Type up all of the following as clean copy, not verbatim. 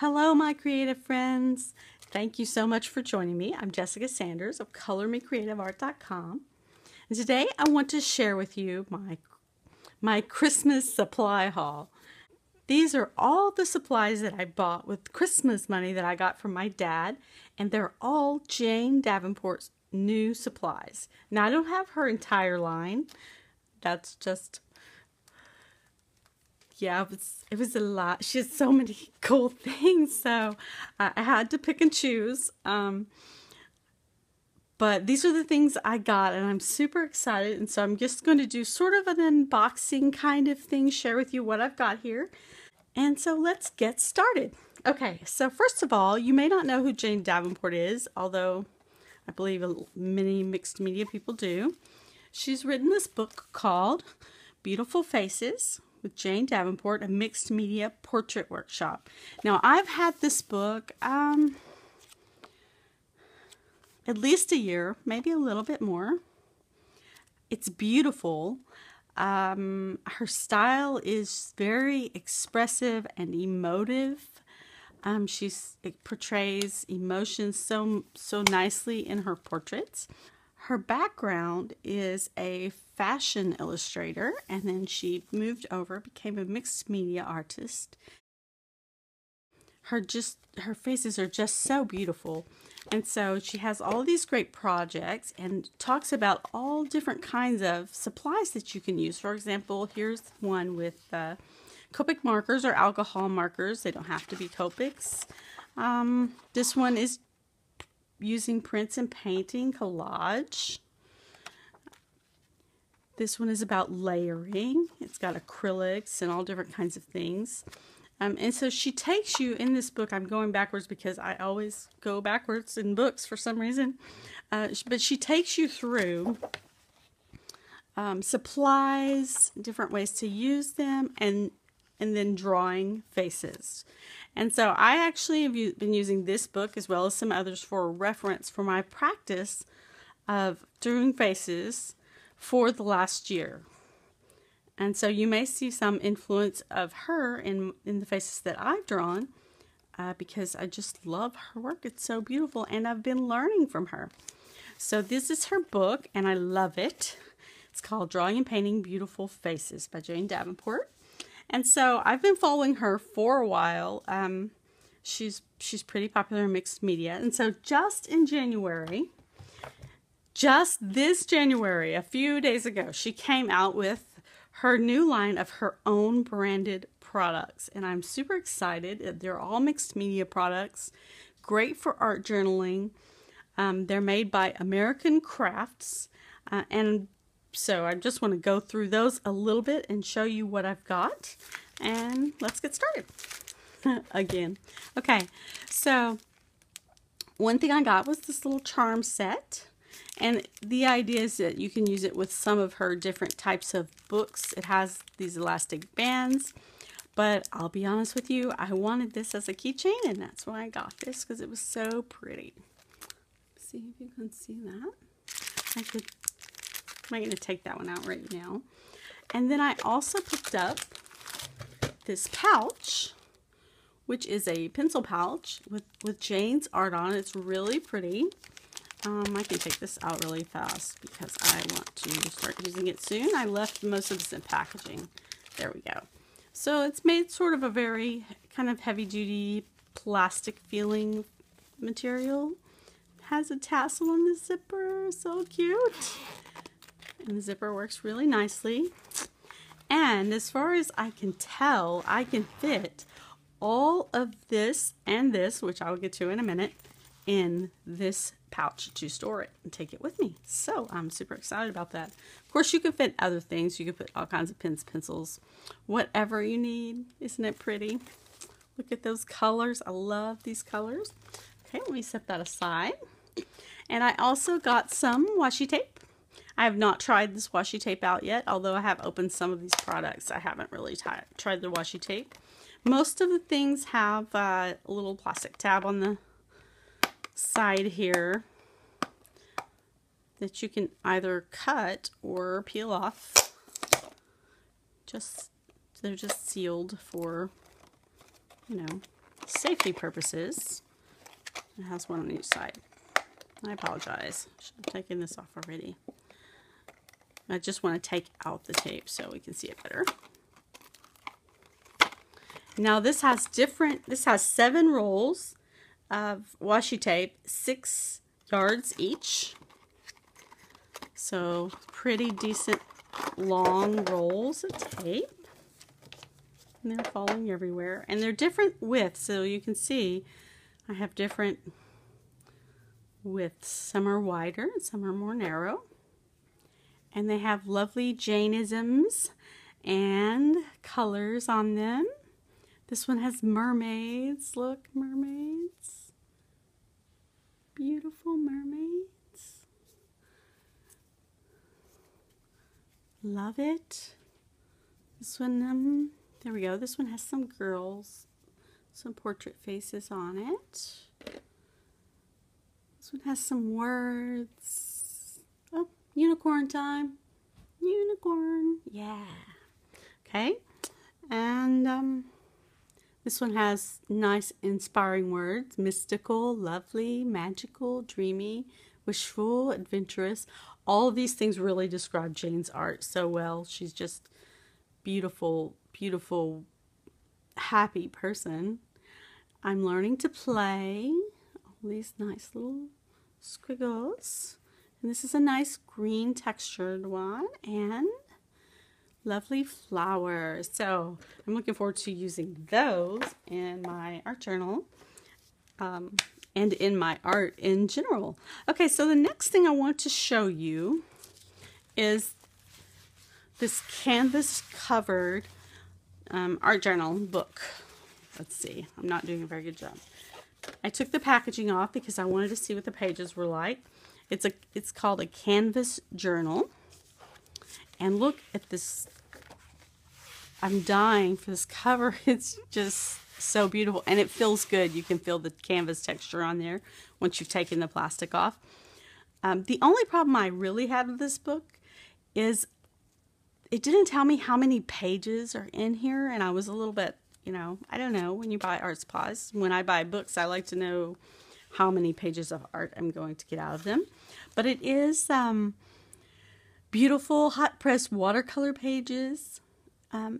Hello, my creative friends. Thank you so much for joining me. I'm Jessica Sanders of ColorMeCreativeArt.com. And today I want to share with you my Christmas supply haul. These are all the supplies that I bought with Christmas money that I got from my dad, and they're all Jane Davenport's new supplies. Now, I don't have her entire line. That's just... yeah, it was a lot. She has so many cool things, so I had to pick and choose. But these are the things I got, and I'm super excited. And so I'm just going to do sort of an unboxing kind of thing, share with you what I've got here. And so let's get started. Okay, so first of all, you may not know who Jane Davenport is, although I believe many mixed media people do. She's written this book called Beautiful Faces with Jane Davenport, a mixed media portrait workshop. Now, I've had this book at least a year, maybe a little bit more. It's beautiful. Her style is very expressive and emotive. It portrays emotions so nicely in her portraits. Her background is a fashion illustrator, and then she moved over, became a mixed media artist. Her faces are just so beautiful, and so she has all these great projects and talks about all different kinds of supplies that you can use. For example, here's one with Copic markers or alcohol markers. They don't have to be Copics. This one is using prints and painting, collage. This one is about layering. It's got acrylics and all different kinds of things. And so she takes you in this book. I'm going backwards because I always go backwards in books for some reason. But she takes you through supplies, different ways to use them, and then drawing faces. And so I actually have been using this book as well as some others for reference for my practice of doing faces for the last year. And so you may see some influence of her in the faces that I've drawn because I just love her work. It's so beautiful, and I've been learning from her. So this is her book, and I love it. It's called Drawing and Painting Beautiful Faces by Jane Davenport. And so I've been following her for a while. She's pretty popular in mixed media. And so just in January, just this January, a few days ago, she came out with her new line of her own branded products. And I'm super excited. They're all mixed media products, great for art journaling. They're made by American Crafts. And so I just want to go through those a little bit and show you what I've got. And let's get started again. Okay, so one thing I got was this little charm set. And the idea is that you can use it with some of her different types of books. It has these elastic bands. But I'll be honest with you, I wanted this as a keychain, and that's why I got this, because it was so pretty. See if you can see that. I'm going to take that one out right now. And then I also picked up this pouch, which is a pencil pouch with Jane's art on it. It's really pretty. I can take this out really fast because I want to start using it soon. I left most of this in packaging. There we go. So it's made sort of a very kind of heavy-duty plastic feeling material. Has a tassel on the zipper. So cute. And the zipper works really nicely. And as far as I can tell, I can fit all of this and this, which I'll get to in a minute, in this pouch to store it and take it with me. So I'm super excited about that. Of course, you can fit other things. You can put all kinds of pens, pencils, whatever you need. Isn't it pretty? Look at those colors. I love these colors. Okay, let me set that aside. And I also got some washi tape. I have not tried this washi tape out yet, although I have opened some of these products. I haven't really tried the washi tape. Most of the things have a little plastic tab on the side here that you can either cut or peel off. They're just sealed for, you know, safety purposes, it has one on each side. I apologize. I should have taken this off already. I just want to take out the tape so we can see it better. Now this has 7 rolls of washi tape, 6 yards each. So pretty decent long rolls of tape. And they're falling everywhere. And they're different widths, so you can see I have different widths. Some are wider and some are more narrow. And they have lovely Janeisms and colors on them. This one has mermaids. Look, mermaids. Beautiful mermaids. Love it. This one, there we go. This one has some girls, some portrait faces on it. This one has some words. Oh, unicorn time. Unicorn. Yeah. Okay. And this one has nice inspiring words. Mystical, lovely, magical, dreamy, wishful, adventurous. All of these things really describe Jane's art so well. She's just beautiful, beautiful, happy person. I'm learning to play. All these nice little squiggles. And this is a nice green textured one. And lovely flowers. So I'm looking forward to using those in my art journal and in my art in general. Okay, so the next thing I want to show you is this canvas covered art journal book. Let's see, I'm not doing a very good job. I took the packaging off because I wanted to see what the pages were like. It's called a canvas journal. And look at this. I'm dying for this cover. It's just so beautiful. And it feels good. You can feel the canvas texture on there once you've taken the plastic off. The only problem I really had with this book is it didn't tell me how many pages are in here. And I was a little bit, I don't know, when you buy art supplies. When I buy books, I like to know how many pages of art I'm going to get out of them. But it is beautiful hot press watercolor pages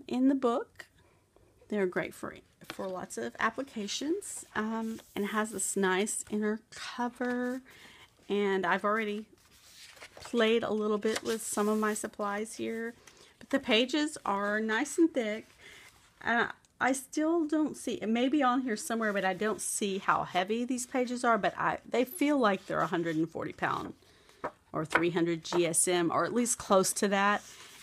in the book. They're great for lots of applications. And it has this nice inner cover. And I've already played a little bit with some of my supplies here. But the pages are nice and thick. I still don't see, it may be on here somewhere, but I don't see how heavy these pages are. But they feel like they're 140 pound or 300 GSM, or at least close to that.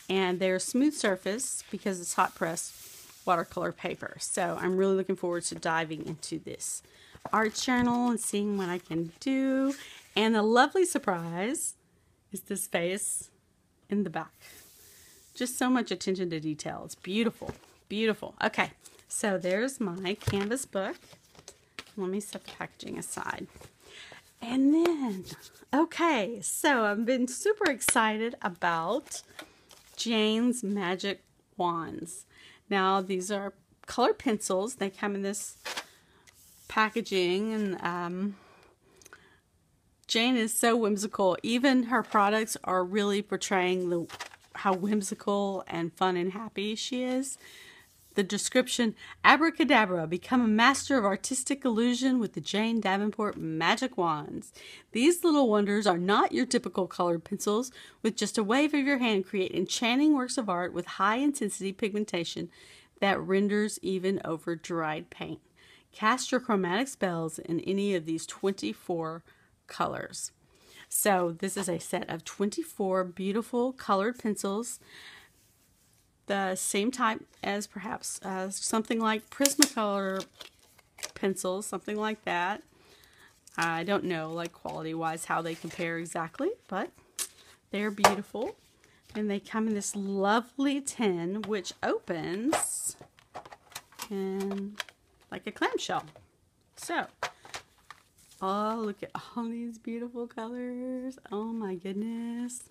And they're smooth surface because it's hot press watercolor paper. So I'm really looking forward to diving into this art journal and seeing what I can do. And the lovely surprise is this face in the back. Just so much attention to detail. It's beautiful, beautiful. Okay, so there's my canvas book. Let me set the packaging aside. And then, okay, so I've been super excited about Jane's Magic Wands. Now, these are colored pencils. They come in this packaging, and Jane is so whimsical. Even her products are really portraying how whimsical and fun and happy she is. The description, abracadabra, become a master of artistic illusion with the Jane Davenport Magic Wands. These little wonders are not your typical colored pencils. With just a wave of your hand, create enchanting works of art with high intensity pigmentation that renders even over dried paint. Cast your chromatic spells in any of these 24 colors. So this is a set of 24 beautiful colored pencils. The same type as perhaps something like Prismacolor pencils, something like that. I don't know, like quality-wise, how they compare exactly, but they're beautiful. And they come in this lovely tin, which opens in like a clamshell. So, oh, look at all these beautiful colors. Oh my goodness.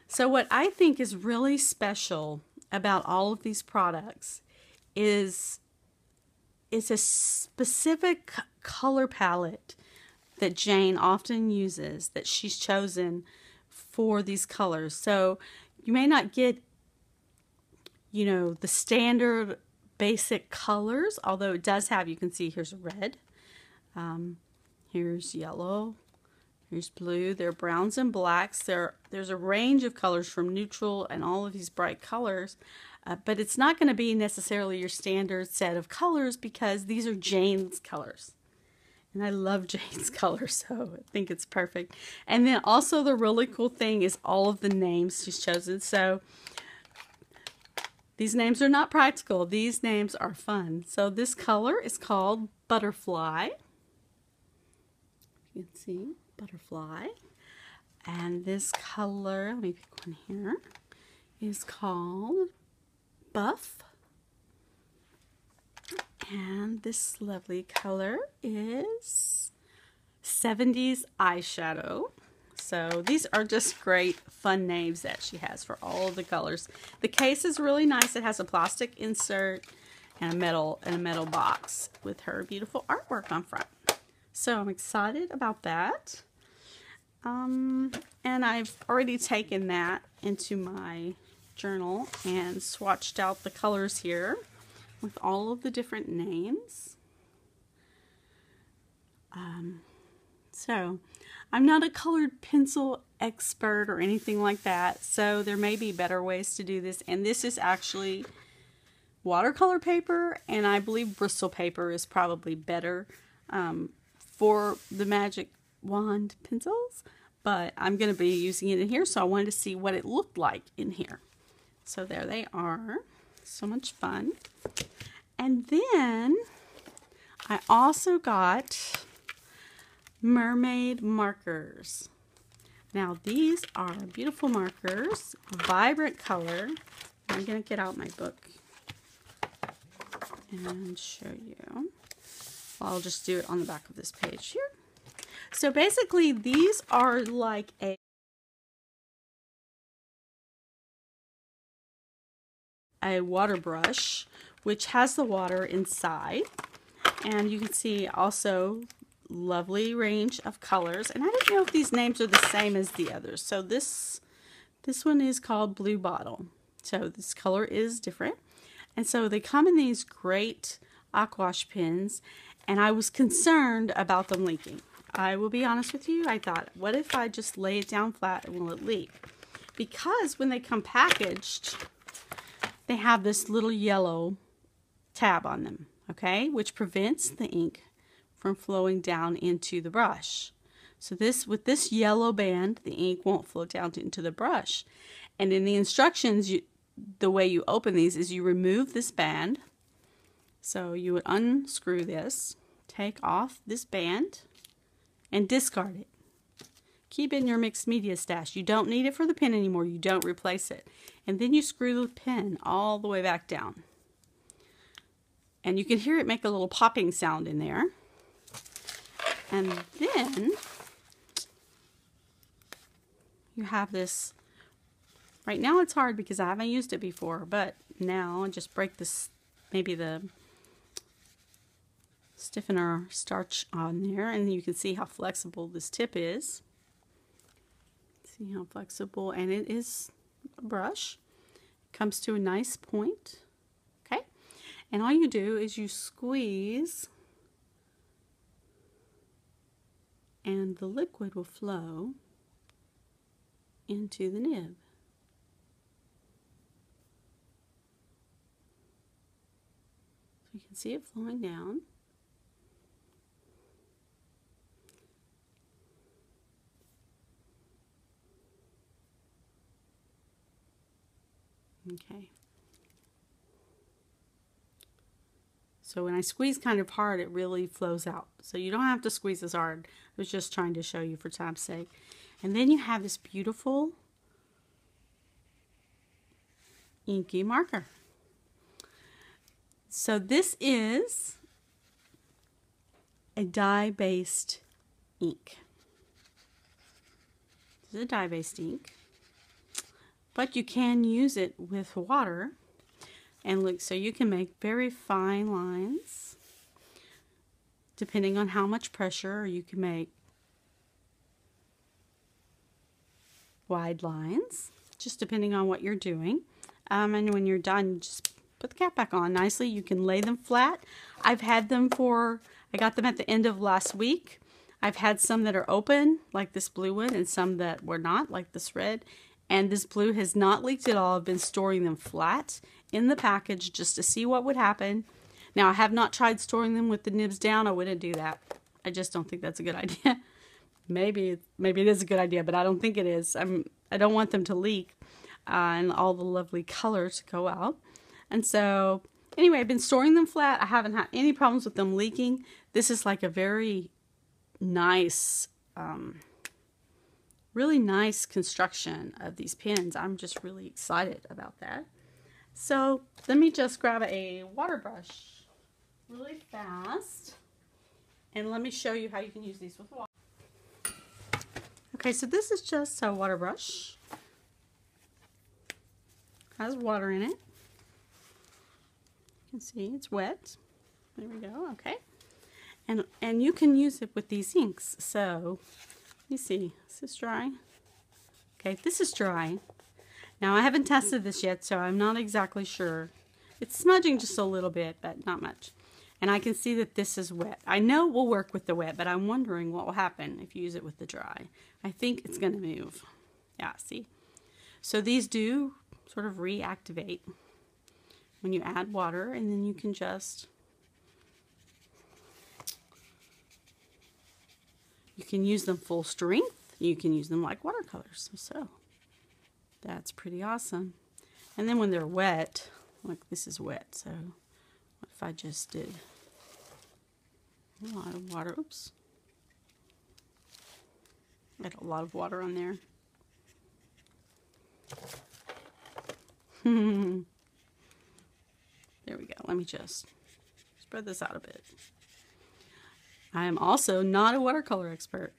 So what I think is really special about all of these products is it's a specific color palette that Jane often uses, that she's chosen for these colors. So you may not get, you know, the standard basic colors, although it does have, you can see here's red, here's yellow, here's blue, there are browns and blacks, there's a range of colors from neutral and all of these bright colors, but it's not going to be necessarily your standard set of colors because these are Jane's colors. And I love Jane's colors, so I think it's perfect. And then also the really cool thing is all of the names she's chosen. So these names are not practical. These names are fun. So this color is called Butterfly. You can see Butterfly. And this color, let me pick one here, is called Buff. And this lovely color is 70s Eyeshadow. So these are just great fun names that she has for all of the colors. The case is really nice. It has a plastic insert and a metal box with her beautiful artwork on front. So I'm excited about that. And I've already taken that into my journal and swatched out the colors here with all of the different names. So I'm not a colored pencil expert or anything like that, so there may be better ways to do this. And this is actually watercolor paper, and I believe Bristol paper is probably better for the magic wand pencils, but I'm going to be using it in here, so I wanted to see what it looked like in here. So there they are. So much fun. And then I also got Mermaid markers. Now these are beautiful markers, vibrant color. I'm going to get out my book and show you. Well, I'll just do it on the back of this page here. So basically these are like a water brush, which has the water inside, and you can see also lovely range of colors. And I don't know if these names are the same as the others. So this one is called Blue Bottle. So this color is different, and so they come in these great aquash pens, and I was concerned about them leaking. I will be honest with you, I thought, what if I just lay it down flat and will it leak? Because when they come packaged, they have this little yellow tab on them, okay, which prevents the ink from flowing down into the brush. So with this yellow band, the ink won't flow down into the brush. And in the instructions, the way you open these is you remove this band. So you would unscrew this, take off this band, and discard it. Keep it in your mixed media stash. You don't need it for the pen anymore. You don't replace it. And then you screw the pen all the way back down. And you can hear it make a little popping sound in there. And then you have this. Right now it's hard because I haven't used it before, but now I just break this, maybe the stiffener starch on there, and you can see how flexible this tip is. See how flexible, and it is a brush. It comes to a nice point. Okay, and all you do is you squeeze, and the liquid will flow into the nib. So you can see it flowing down. Okay. So when I squeeze kind of hard, it really flows out. So you don't have to squeeze as hard. I was just trying to show you for time's sake. And then you have this beautiful inky marker. So this is a dye-based ink. This is a dye-based ink. But you can use it with water, and look, so you can make very fine lines depending on how much pressure, you can make wide lines, just depending on what you're doing. And when you're done, just put the cap back on nicely. You can lay them flat. I've had them I got them at the end of last week. I've had some that are open, like this blue one, and some that were not, like this red. And this blue has not leaked at all. I've been storing them flat in the package just to see what would happen. Now, I have not tried storing them with the nibs down. I wouldn't do that. I just don't think that's a good idea. Maybe it is a good idea, but I don't think it is. I don't want them to leak and all the lovely colors to go out. And so, anyway, I've been storing them flat. I haven't had any problems with them leaking. This is like a very nice, really nice construction of these pins. I'm just really excited about that. So, let me just grab a water brush really fast, and let me show you how you can use these with water. Okay, so this is just a water brush. Has water in it. You can see it's wet. There we go. Okay, and you can use it with these inks. So let me see. Is this dry? Okay, this is dry. Now I haven't tested this yet, so I'm not exactly sure. It's smudging just a little bit, but not much. And I can see that this is wet. I know it will work with the wet, but I'm wondering what will happen if you use it with the dry. I think it's going to move. Yeah, see? So these do sort of reactivate when you add water, and then you can just, you can use them full strength. You can use them like watercolors. So that's pretty awesome. And then when they're wet, like this is wet, so what if I just did a lot of water? Oops. Got a lot of water on there. There we go. Let me just spread this out a bit. I am also not a watercolor expert.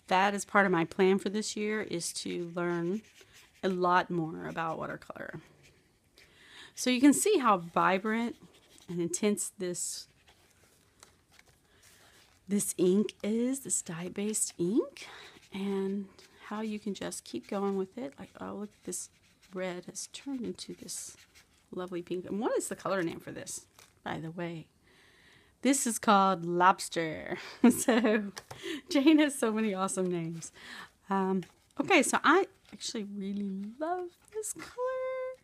That is part of my plan for this year, is to learn a lot more about watercolor. So you can see how vibrant and intense this ink is, this dye-based ink, and how you can just keep going with it. Like, oh, look, this red has turned into this lovely pink. And what is the color name for this, by the way? This is called Lobster. So Jane has so many awesome names. Okay, so I actually really love this color.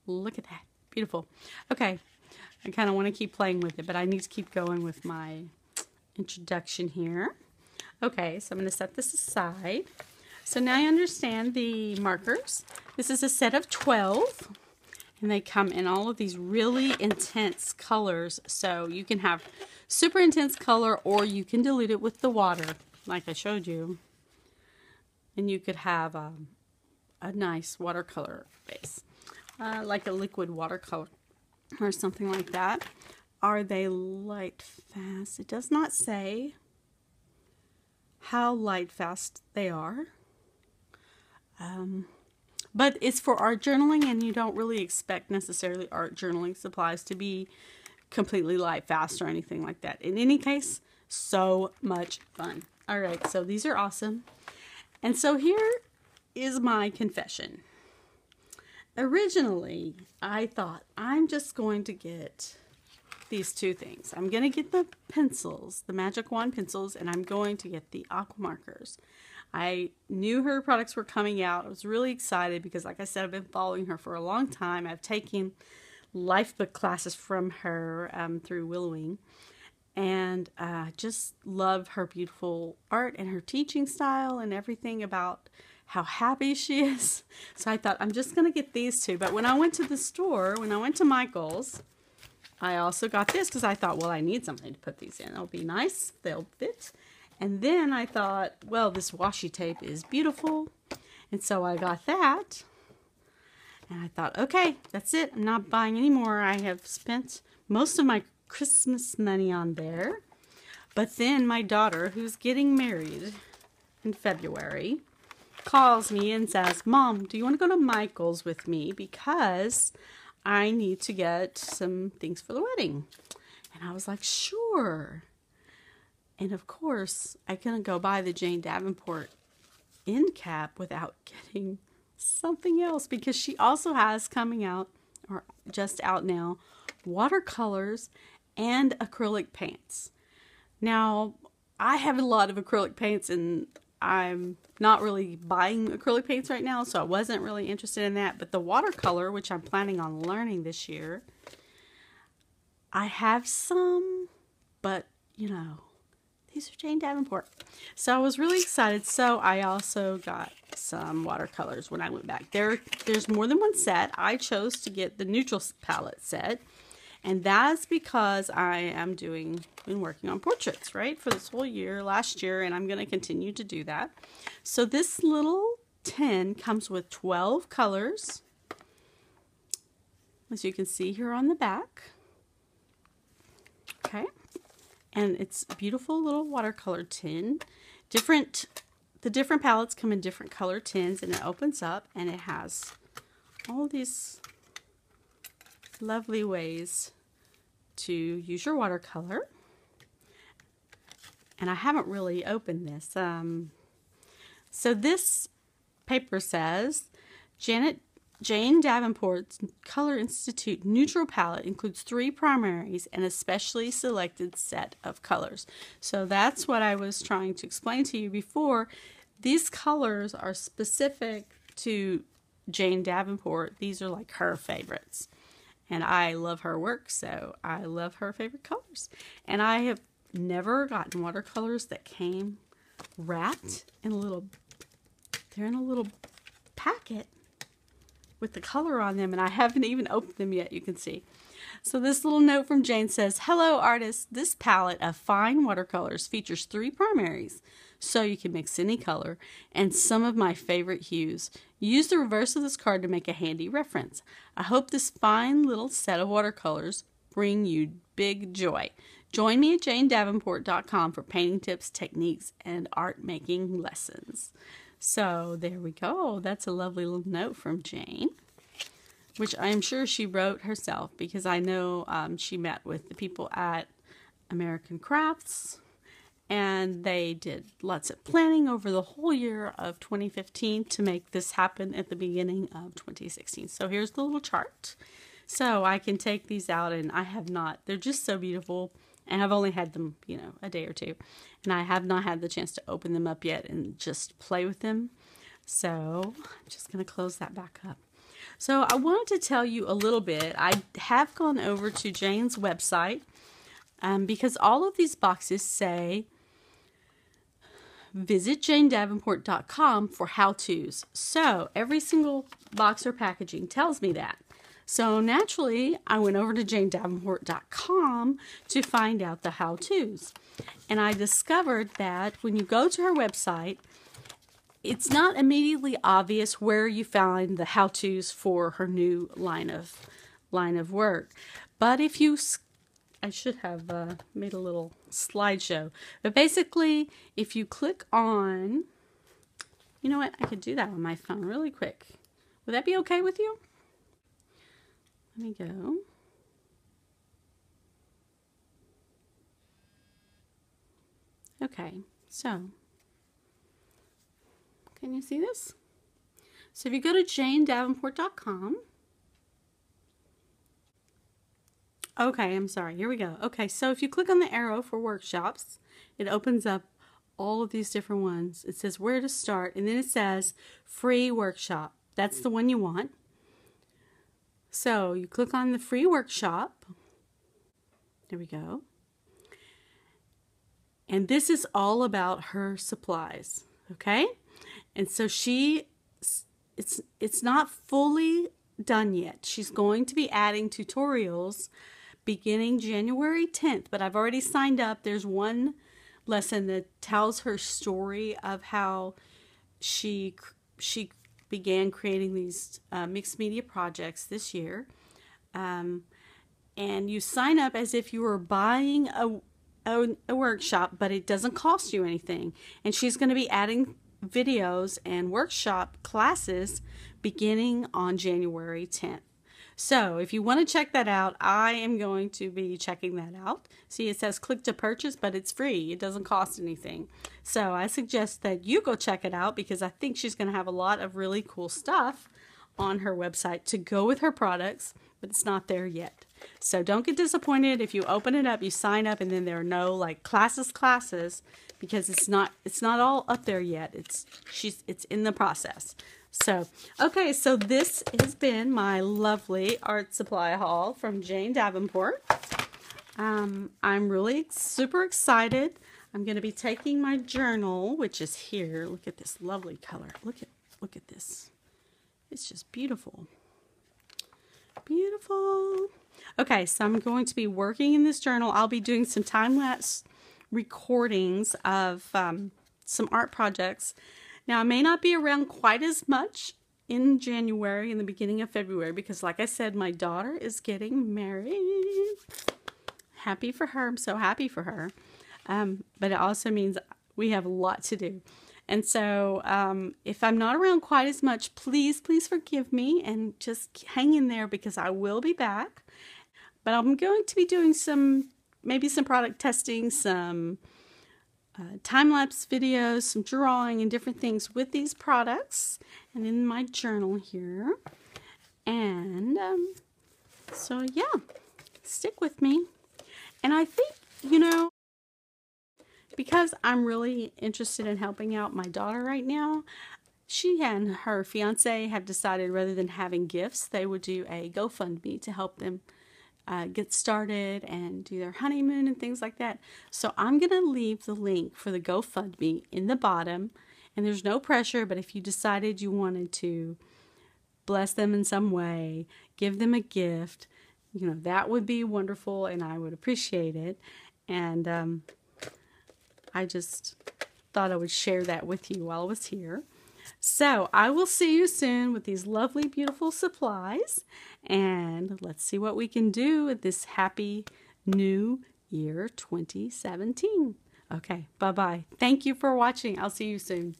Look at that. Beautiful. Okay, I kind of want to keep playing with it, but I need to keep going with my introduction here. Okay, so I'm going to set this aside. So now I understand the markers. This is a set of 12, and they come in all of these really intense colors. So you can have super intense color, or you can dilute it with the water, like I showed you. And you could have a nice watercolor base, like a liquid watercolor or something like that. Are they light fast? It does not say how light fast they are. But it's for art journaling, and you don't really expect necessarily art journaling supplies to be completely light fast or anything like that. In any case, so much fun. All right, so these are awesome. And so here is my confession. Originally, I thought I'm just going to get these two things. I'm going to get the pencils, the Magic Wand pencils, and I'm going to get the aqua markers. I knew her products were coming out. I was really excited because, like I said, I've been following her for a long time. I've taken life book classes from her through Willowing, and just love her beautiful art and her teaching style and everything about how happy she is. So I thought, I'm just going to get these two. But when I went to the store, when I went to Michael's, I also got this because I thought, well, I need something to put these in. It'll be nice. They'll fit. And then I thought, well, this washi tape is beautiful. And so I got that. And I thought, okay, that's it. I'm not buying any more. I have spent most of my Christmas money on there. But then my daughter, who's getting married in February, calls me and says, Mom, do you want to go to Michael's with me? Because I need to get some things for the wedding. And I was like, sure. And of course, I couldn't go buy the Jane Davenport end cap without getting something else, because she also has coming out, or just out now, watercolors and acrylic paints. Now, I have a lot of acrylic paints and I'm not really buying acrylic paints right now, so I wasn't really interested in that. But the watercolor, which I'm planning on learning this year, I have some, but you know, these are Jane Davenport. So I was really excited. So I also got some watercolors when I went back. There's more than one set. I chose to get the neutral palette set. And that's because I am been working on portraits, right, for this whole year, last year, and I'm going to continue to do that. So this little tin comes with 12 colors, as you can see here on the back. Okay, and it's a beautiful little watercolor tin. The different palettes come in different color tins, and it opens up, and it has all these lovely ways to use your watercolor. And I haven't really opened this. So this paper says, Jane Davenport's Color Institute Neutral Palette includes 3 primaries and a specially selected set of colors. So that's what I was trying to explain to you before. These colors are specific to Jane Davenport. These are like her favorites. And I love her work, so I love her favorite colors. And I have never gotten watercolors that came wrapped in they're in a little packet with the color on them, and I haven't even opened them yet, you can see. So this little note from Jane says, "Hello artists, this palette of fine watercolors features 3 primaries, so you can mix any color, and some of my favorite hues. Use the reverse of this card to make a handy reference. I hope this fine little set of watercolors bring you big joy. Join me at janedavenport.com for painting tips, techniques, and art making lessons." So there we go. That's a lovely little note from Jane, which I'm sure she wrote herself, because I know she met with the people at American Crafts, and they did lots of planning over the whole year of 2015 to make this happen at the beginning of 2016. So here's the little chart. So I can take these out, and I have not. They're just so beautiful, and I've only had them, you know, a day or two, and I have not had the chance to open them up yet and just play with them. So I'm just going to close that back up. So I wanted to tell you a little bit. I have gone over to Jane's website because all of these boxes say visit janedavenport.com for how-tos. So every single box or packaging tells me that. So naturally, I went over to janedavenport.com to find out the how-tos. And I discovered that when you go to her website, it's not immediately obvious where you find the how-tos for her new line of work. But if you, I should have made a little slideshow. But basically, if you click on, you know what, I could do that on my phone really quick. Would that be okay with you? Let me go. Okay, so can you see this? So if you go to janedavenport.com, okay, I'm sorry, here we go. Okay, so if you click on the arrow for workshops, it opens up all of these different ones. It says where to start, and then it says free workshop. That's the one you want. So you click on the free workshop. There we go. And this is all about her supplies, okay? And so it's not fully done yet. She's going to be adding tutorials beginning January 10th, but I've already signed up. There's one lesson that tells her story of how she began creating these mixed media projects this year. And you sign up as if you were buying a workshop, but it doesn't cost you anything. And she's going to be adding videos and workshop classes beginning on January 10th. So if you want to check that out, I am going to be checking that out. See, it says click to purchase, but it's free. It doesn't cost anything. So I suggest that you go check it out because I think she's going to have a lot of really cool stuff on her website to go with her products, but it's not there yet. So don't get disappointed if you open it up, you sign up, and then there are no like classes because it's not all up there yet. It's in the process. So, okay, so this has been my lovely art supply haul from Jane Davenport. I'm really super excited. I'm going to be taking my journal, which is here. Look at this lovely color. Look at this. It's just beautiful. Beautiful. Okay, so I'm going to be working in this journal. I'll be doing some time-lapse recordings of some art projects. Now, I may not be around quite as much in January and the beginning of February because, like I said, my daughter is getting married. Happy for her. I'm so happy for her. But it also means we have a lot to do. And so if I'm not around quite as much, please forgive me and just hang in there because I will be back. But I'm going to be doing maybe some product testing, some time-lapse videos, some drawing and different things with these products and in my journal here. And so yeah, stick with me. And I think, because I'm really interested in helping out my daughter right now, she and her fiance have decided rather than having gifts, they would do a GoFundMe to help them get started and do their honeymoon and things like that. So I'm going to leave the link for the GoFundMe in the bottom. And there's no pressure, but if you decided you wanted to bless them in some way, give them a gift, that would be wonderful and I would appreciate it. And I just thought I would share that with you while I was here. So I will see you soon with these lovely, beautiful supplies. And let's see what we can do with this happy new year 2017. Okay, bye-bye. Thank you for watching. I'll see you soon.